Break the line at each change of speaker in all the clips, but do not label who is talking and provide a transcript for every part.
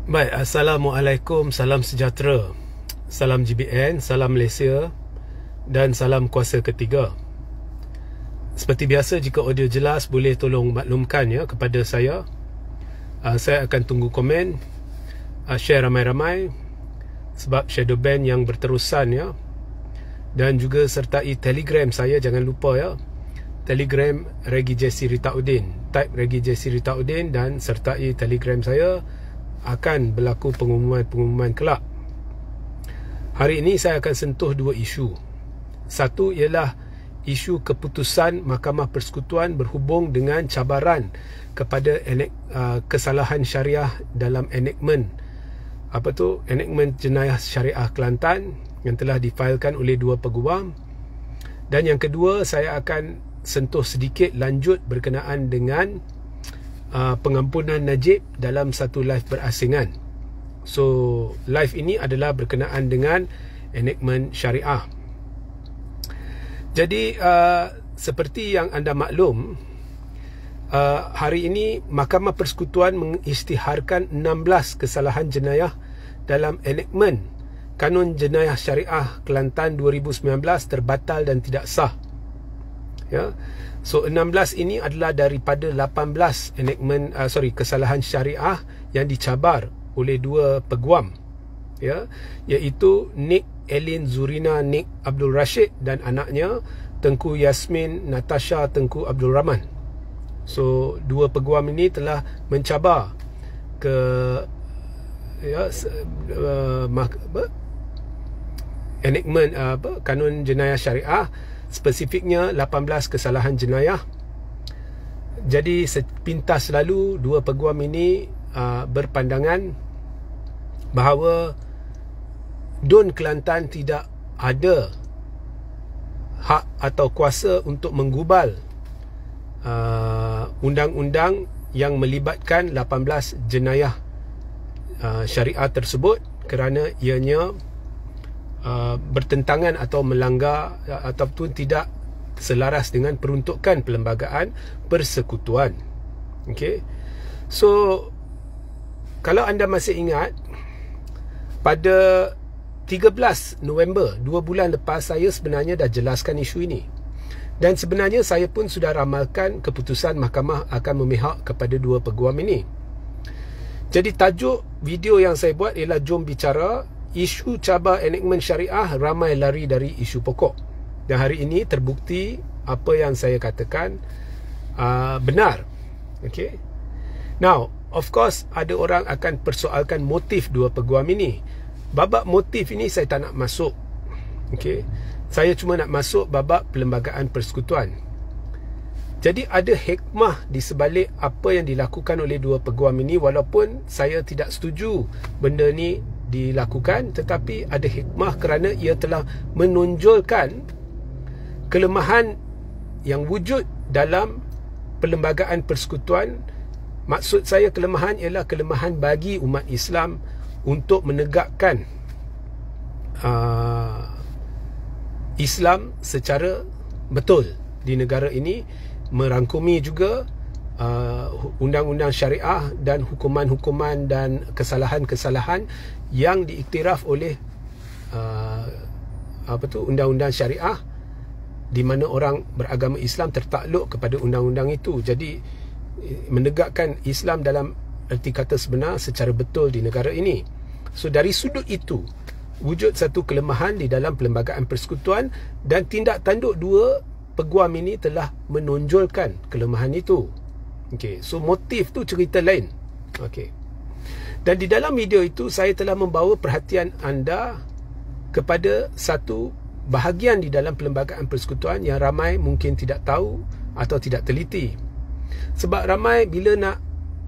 Baik, Assalamualaikum, salam sejahtera, salam GBN, salam Malaysia dan salam kuasa ketiga. Seperti biasa, jika audio jelas boleh tolong maklumkan ya kepada saya. Saya akan tunggu komen, share ramai-ramai sebab shadow ban yang berterusan ya. Dan juga sertai Telegram saya, jangan lupa ya. Telegram Regi Jesse Ritaudin. Type Regi Jesse Ritaudin dan sertai Telegram saya, akan berlaku pengumuman-pengumuman kelak. Hari ini saya akan sentuh dua isu. Satu ialah isu keputusan Mahkamah Persekutuan berhubung dengan cabaran kepada kesalahan syariah dalam enactment enactment jenayah syariah Kelantan yang telah difailkan oleh dua peguam. Dan yang kedua, saya akan sentuh sedikit lanjut berkenaan dengan pengampunan najib dalam satu live berasingan. So live ini adalah berkenaan dengan enactment syariah. Jadi seperti yang anda maklum, hari ini Mahkamah Persekutuan mengisytiharkan 16 kesalahan jenayah dalam enactment Kanun Jenayah Syariah Kelantan 2019 terbatal dan tidak sah. Ya. So 16 ini adalah daripada 18 kesalahan syariah yang dicabar oleh dua peguam ya, iaitu Nik Elin Zurina Nik Abdul Rashid dan anaknya Tengku Yasmin Natasha Tengku Abdul Rahman. So dua peguam ini telah mencabar ke enactment Kanun Jenayah Syariah, spesifiknya 18 kesalahan jenayah. Jadi sepintas lalu dua peguam ini berpandangan bahawa DUN Kelantan tidak ada hak atau kuasa untuk menggubal undang-undang yang melibatkan 18 jenayah syariah tersebut kerana ianya bertentangan atau melanggar ataupun tidak selaras dengan peruntukan Perlembagaan Persekutuan. Okey. So kalau anda masih ingat, pada 13 November, 2 bulan lepas, saya sebenarnya dah jelaskan isu ini. Dan sebenarnya saya pun sudah ramalkan keputusan mahkamah akan memihak kepada dua peguam ini. Jadi tajuk video yang saya buat ialah Jom Bicara, isu cabar enactment syariah ramai lari dari isu pokok. Dan hari ini terbukti apa yang saya katakan benar. Okay. Now, of course, ada orang akan persoalkan motif dua peguam ini. Babak motif ini saya tak nak masuk. Okay. Saya cuma nak masuk babak Perlembagaan Persekutuan. Jadi ada hikmah di sebalik apa yang dilakukan oleh dua peguam ini, walaupun saya tidak setuju benda ni dilakukan, tetapi ada hikmah kerana ia telah menonjolkan kelemahan yang wujud dalam Perlembagaan Persekutuan. Maksud saya kelemahan ialah kelemahan bagi umat Islam untuk menegakkan Islam secara betul di negara ini, merangkumi juga undang-undang syariah dan hukuman-hukuman dan kesalahan-kesalahan yang diiktiraf oleh undang-undang syariah, di mana orang beragama Islam tertakluk kepada undang-undang itu. Jadi menegakkan Islam dalam erti kata sebenar secara betul di negara ini. So dari sudut itu, wujud satu kelemahan di dalam Perlembagaan Persekutuan, dan tindak tanduk dua peguam ini telah menonjolkan kelemahan itu. Okay, so motif tu cerita lain. Okay. Dan di dalam video itu saya telah membawa perhatian anda kepada satu bahagian di dalam Perlembagaan Persekutuan yang ramai mungkin tidak tahu atau tidak teliti. Sebab ramai bila nak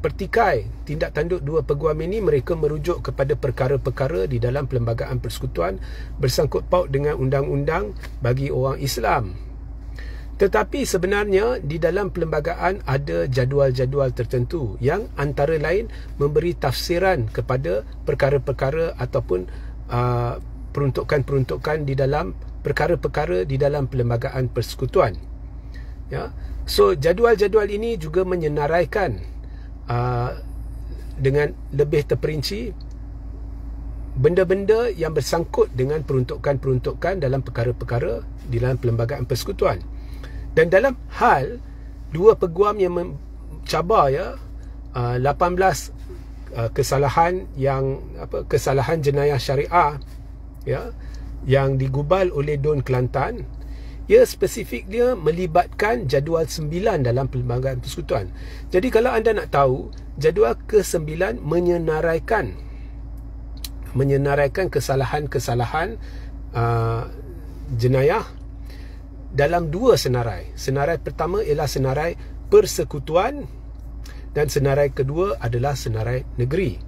pertikai tindak tanduk dua peguam ini, mereka merujuk kepada perkara-perkara di dalam Perlembagaan Persekutuan bersangkut paut dengan undang-undang bagi orang Islam. Tetapi sebenarnya di dalam perlembagaan ada jadual-jadual tertentu yang antara lain memberi tafsiran kepada perkara-perkara ataupun peruntukan-peruntukan di dalam perkara-perkara di dalam Perlembagaan Persekutuan. Ya. So jadual-jadual ini juga menyenaraikan dengan lebih terperinci benda-benda yang bersangkut dengan peruntukan-peruntukan dalam perkara-perkara di dalam Perlembagaan Persekutuan. Dan dalam hal dua peguam yang mencabar 18 kesalahan yang kesalahan jenayah syariah yang digubal oleh Don Kelantan, ia spesifik dia melibatkan jadual 9 dalam Perlembagaan Persekutuan. Jadi kalau anda nak tahu, jadual ke-9 menyenaraikan kesalahan-kesalahan jenayah dalam dua senarai. Senarai pertama ialah senarai persekutuan dan senarai kedua adalah senarai negeri.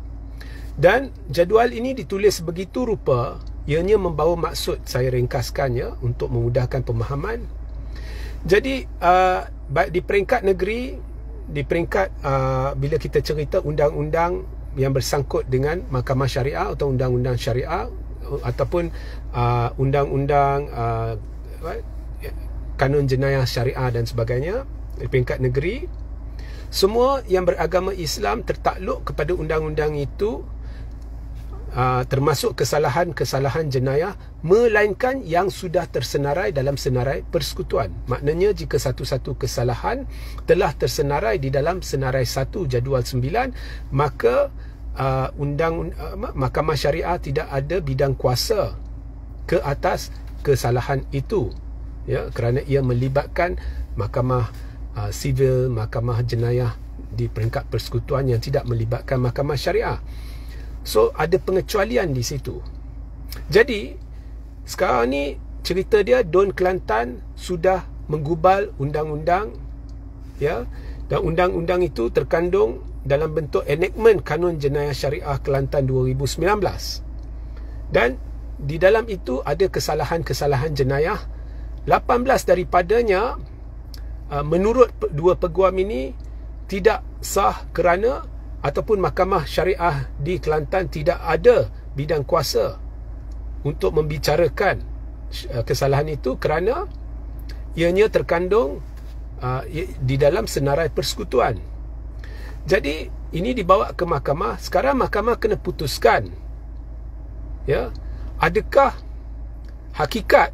Dan jadual ini ditulis begitu rupa, ianya membawa maksud, saya ringkaskannya untuk memudahkan pemahaman. Jadi baik di peringkat negeri, di peringkat bila kita cerita undang-undang yang bersangkut dengan mahkamah syariah atau undang-undang syariah ataupun undang-undang kanun jenayah syariah dan sebagainya, di peringkat negeri, semua yang beragama Islam tertakluk kepada undang-undang itu, termasuk kesalahan-kesalahan jenayah, melainkan yang sudah tersenarai dalam senarai persekutuan. Maknanya jika satu-satu kesalahan telah tersenarai di dalam senarai 1 jadual 9, maka mahkamah syariah tidak ada bidang kuasa ke atas kesalahan itu, kerana ia melibatkan mahkamah sivil, mahkamah jenayah di peringkat persekutuan yang tidak melibatkan mahkamah syariah. So ada pengecualian di situ. Jadi sekarang ni cerita dia, Don Kelantan sudah menggubal undang-undang, dan undang-undang itu terkandung dalam bentuk enactment Kanun Jenayah Syariah Kelantan 2019. Dan di dalam itu ada kesalahan-kesalahan jenayah. 18 daripadanya menurut dua peguam ini tidak sah kerana ataupun mahkamah syariah di Kelantan tidak ada bidang kuasa untuk membicarakan kesalahan itu kerana ianya terkandung di dalam senarai persekutuan. Jadi ini dibawa ke mahkamah. Sekarang mahkamah kena putuskan, adakah hakikat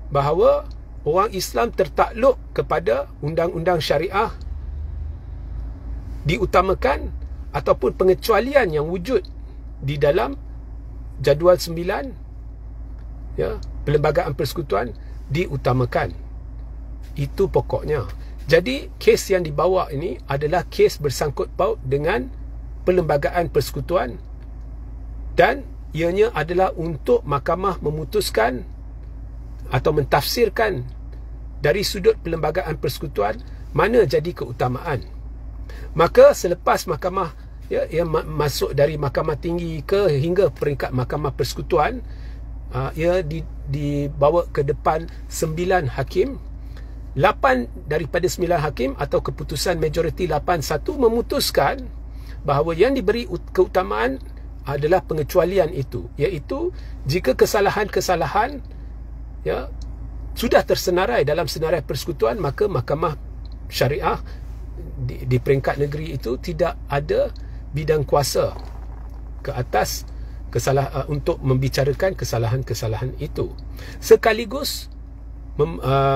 bahawa orang Islam tertakluk kepada undang-undang syariah diutamakan, ataupun pengecualian yang wujud di dalam jadual 9 Perlembagaan Persekutuan diutamakan. Itu pokoknya. Jadi kes yang dibawa ini adalah kes bersangkut paut dengan Perlembagaan Persekutuan, dan ianya adalah untuk mahkamah memutuskan atau mentafsirkan dari sudut Perlembagaan Persekutuan mana jadi keutamaan. Maka selepas mahkamah ia masuk dari mahkamah tinggi ke hingga peringkat mahkamah persekutuan, ia dibawa ke depan 9 hakim. 8 daripada 9 hakim atau keputusan majoriti 8-1 memutuskan bahawa yang diberi keutamaan adalah pengecualian itu, iaitu jika kesalahan-kesalahan sudah tersenarai dalam senarai persekutuan, maka mahkamah syariah di peringkat negeri itu tidak ada bidang kuasa ke atas untuk membicarakan kesalahan-kesalahan itu. Sekaligus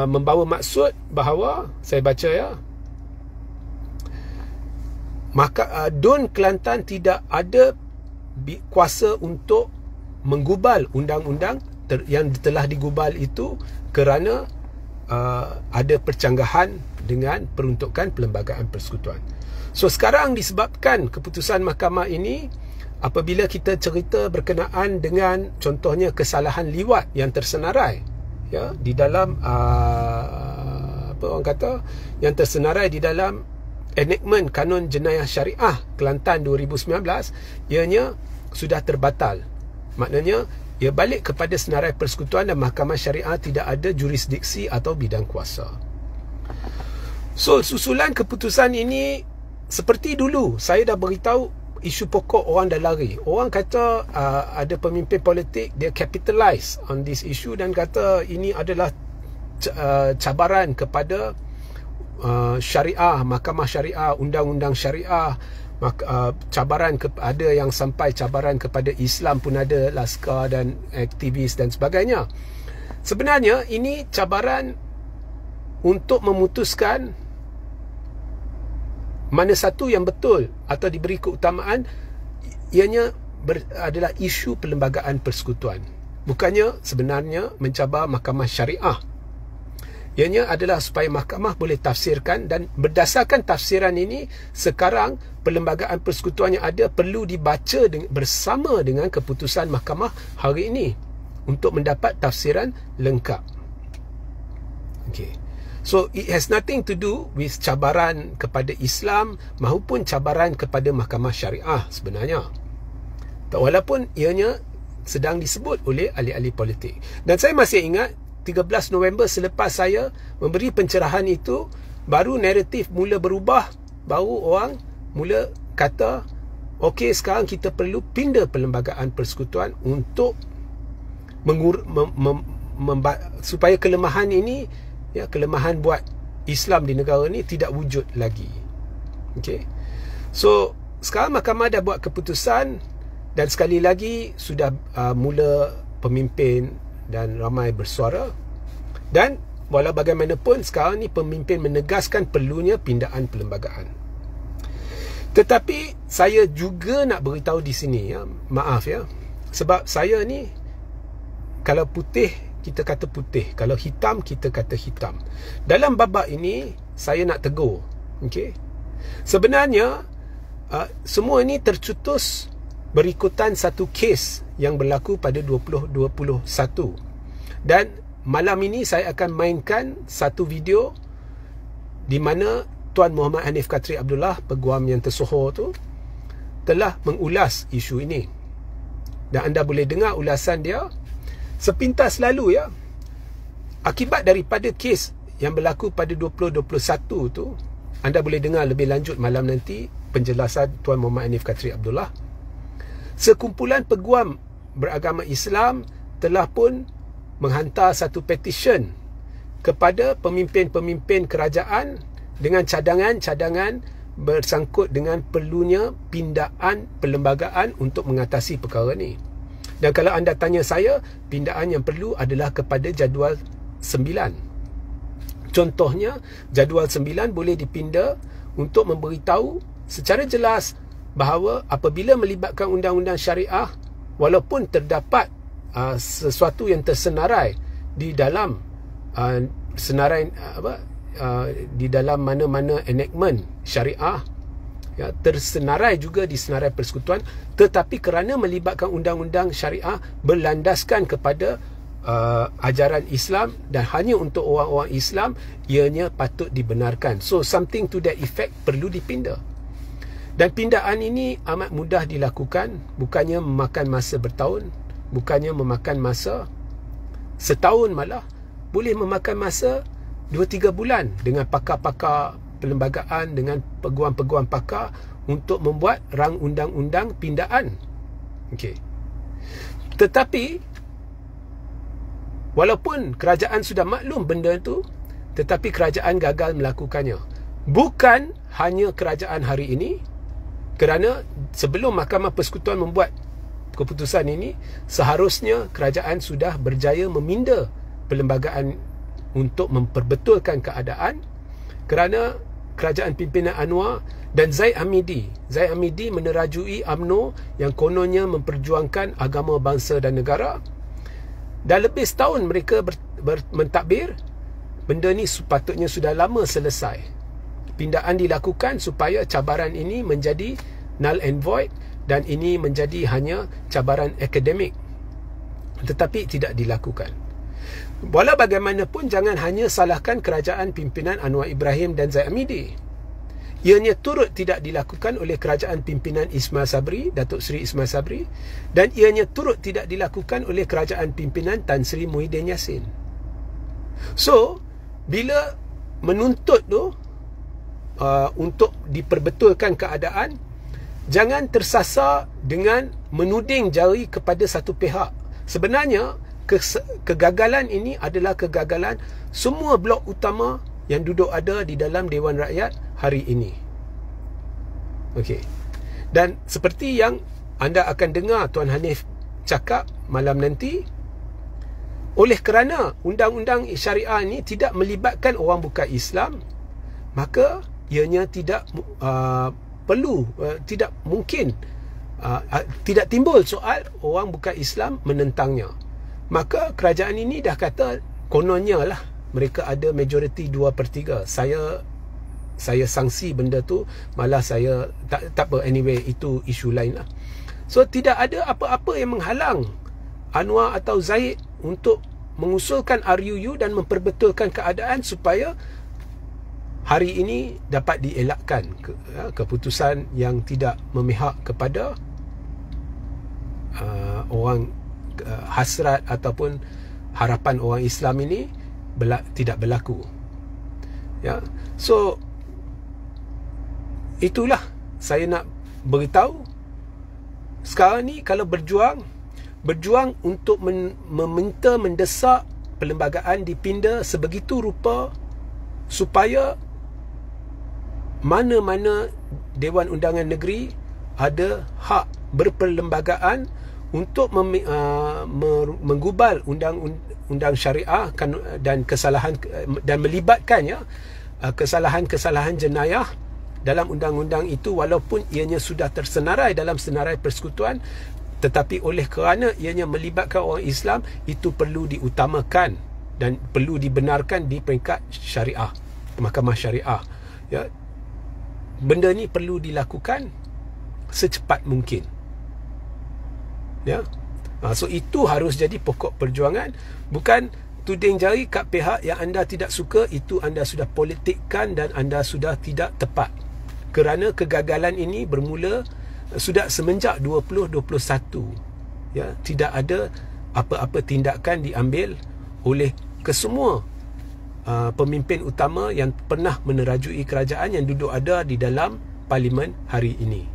membawa maksud bahawa, saya baca maka Don Kelantan tidak ada kuasa untuk menggubal undang-undang yang telah digubal itu kerana ada percanggahan dengan peruntukan Perlembagaan Persekutuan. So sekarang disebabkan keputusan mahkamah ini, apabila kita cerita berkenaan dengan contohnya kesalahan liwat yang tersenarai di dalam yang tersenarai di dalam enactment Kanun Jenayah Syariah Kelantan 2019, ianya sudah terbatal. Maknanya ia balik kepada senarai persekutuan dan mahkamah syariah tidak ada jurisdiksi atau bidang kuasa. So susulan keputusan ini seperti dulu saya dah beritahu, isu pokok orang dah lari. Orang kata ada pemimpin politik dia capitalize on this issue dan kata ini adalah cabaran kepada syariah, mahkamah syariah, undang-undang syariah, cabaran ada yang sampai cabaran kepada Islam pun ada, Laskar dan aktivis dan sebagainya. Sebenarnya ini cabaran untuk memutuskan mana satu yang betul atau diberi keutamaan. Ianya adalah isu perlembagaan persekutuan, bukannya sebenarnya mencabar mahkamah syariah. Ianya adalah supaya mahkamah boleh tafsirkan, dan berdasarkan tafsiran ini sekarang perlembagaan persekutuan yang ada perlu dibaca bersama dengan keputusan mahkamah hari ini untuk mendapat tafsiran lengkap. Okay. So it has nothing to do with cabaran kepada Islam maupun cabaran kepada mahkamah syariah sebenarnya. Walaupun ianya sedang disebut oleh ahli-ahli politik. Dan saya masih ingat 13 November selepas saya memberi pencerahan itu, baru naratif mula berubah, baru orang mula kata, okey, sekarang kita perlu pindah perlembagaan persekutuan untuk supaya kelemahan ini, ya, kelemahan buat Islam di negara ni tidak wujud lagi. Okey. So sekarang mahkamah dah buat keputusan, dan sekali lagi sudah mula pemimpin dan ramai bersuara. Dan walau bagaimanapun sekarang ni pemimpin menegaskan perlunya pindaan perlembagaan. Tetapi saya juga nak beritahu di sini, ya, maaf ya, sebab saya ni, kalau putih kita kata putih, kalau hitam kita kata hitam. Dalam babak ini saya nak tegur, okey. Sebenarnya semua ini tercetus berikutan satu kes yang berlaku pada 2021. Dan malam ini saya akan mainkan satu video di mana Tuan Muhammad Hanif Katri Abdullah, peguam yang tersohor tu, telah mengulas isu ini. Dan anda boleh dengar ulasan dia sepintas lalu, ya. Akibat daripada kes yang berlaku pada 2021 tu, anda boleh dengar lebih lanjut malam nanti penjelasan Tuan Muhammad Hanif Katri Abdullah. Sekumpulan peguam beragama Islam telah pun menghantar satu petition kepada pemimpin-pemimpin kerajaan dengan cadangan-cadangan bersangkut dengan perlunya pindaan perlembagaan untuk mengatasi perkara ni. Dan kalau anda tanya saya, pindaan yang perlu adalah kepada jadual 9. Contohnya, jadual 9 boleh dipinda untuk memberitahu secara jelas bahawa apabila melibatkan undang-undang syariah, walaupun terdapat sesuatu yang tersenarai di dalam di dalam mana-mana enactment syariah, ya, tersenarai juga di senarai persekutuan, tetapi kerana melibatkan undang-undang syariah berlandaskan kepada ajaran Islam dan hanya untuk orang-orang Islam, ianya patut dibenarkan. So something to that effect perlu dipinda. Dan pindaan ini amat mudah dilakukan, bukannya memakan masa bertahun, bukannya memakan masa setahun, malah boleh memakan masa 2-3 bulan dengan pakar-pakar perlembagaan, dengan peguam-peguam pakar untuk membuat rang undang-undang pindaan. Okey. Tetapi walaupun kerajaan sudah maklum benda itu, tetapi kerajaan gagal melakukannya. Bukan hanya kerajaan hari ini, kerana sebelum Mahkamah Persekutuan membuat keputusan ini, seharusnya kerajaan sudah berjaya meminda perlembagaan untuk memperbetulkan keadaan, kerana kerajaan pimpinan Anwar dan Zaid Hamidi menerajui UMNO yang kononnya memperjuangkan agama, bangsa dan negara. Dah lebih setahun mereka mentadbir. Benda ni sepatutnya sudah lama selesai. Pindaan dilakukan supaya cabaran ini menjadi null and void, dan ini menjadi hanya cabaran akademik, tetapi tidak dilakukan. Walau bagaimanapun, jangan hanya salahkan kerajaan pimpinan Anwar Ibrahim dan Zaid Hamidi. Ianya turut tidak dilakukan oleh kerajaan pimpinan Ismail Sabri, Datuk Seri Ismail Sabri, dan ianya turut tidak dilakukan oleh kerajaan pimpinan Tan Sri Muhyiddin Yassin. So, bila menuntut tu untuk diperbetulkan keadaan, jangan tersasar dengan menuding jari kepada satu pihak. Sebenarnya kegagalan ini adalah kegagalan semua blok utama yang duduk ada di dalam Dewan Rakyat hari ini. Okey. Dan seperti yang anda akan dengar Tuan Hanif cakap malam nanti, oleh kerana undang-undang syariah ini tidak melibatkan orang bukan Islam, maka ianya tidak tidak mungkin, tidak timbul soal orang bukan Islam menentangnya. Maka kerajaan ini dah kata kononnya lah mereka ada majoriti 2/3. Saya sangsi benda tu, malah saya tak apa, anyway itu isu lain lah. So tidak ada apa-apa yang menghalang Anwar atau Zahid untuk mengusulkan RUU dan memperbetulkan keadaan supaya hari ini dapat dielakkan keputusan yang tidak memihak kepada orang, hasrat ataupun harapan orang Islam ini tidak berlaku. Ya. So itulah saya nak beritahu. Sekarang ni kalau berjuang untuk meminta, mendesak perlembagaan dipinda sebegitu rupa supaya mana-mana Dewan Undangan Negeri ada hak berperlembagaan untuk menggubal undang-undang syariah dan kesalahan, dan melibatkannya kesalahan-kesalahan jenayah dalam undang-undang itu, walaupun ianya sudah tersenarai dalam senarai persekutuan, tetapi oleh kerana ianya melibatkan orang Islam, itu perlu diutamakan dan perlu dibenarkan di peringkat syariah, mahkamah syariah. Ya, benda ni perlu dilakukan secepat mungkin. Ya, so itu harus jadi pokok perjuangan, bukan tuding jari kat pihak yang anda tidak suka. Itu anda sudah politikkan dan anda sudah tidak tepat. Kerana kegagalan ini bermula sudah semenjak 2021. Ya, tidak ada apa-apa tindakan diambil oleh kesemua pemimpin utama yang pernah menerajui kerajaan yang duduk ada di dalam parlimen hari ini.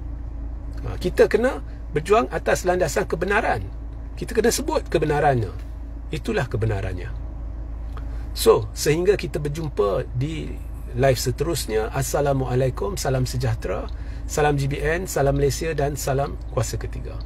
Kita kena berjuang atas landasan kebenaran. Kita kena sebut kebenarannya. Itulah kebenarannya. So, sehingga kita berjumpa di live seterusnya. Assalamualaikum, salam sejahtera, salam GBN, salam Malaysia dan salam kuasa ketiga.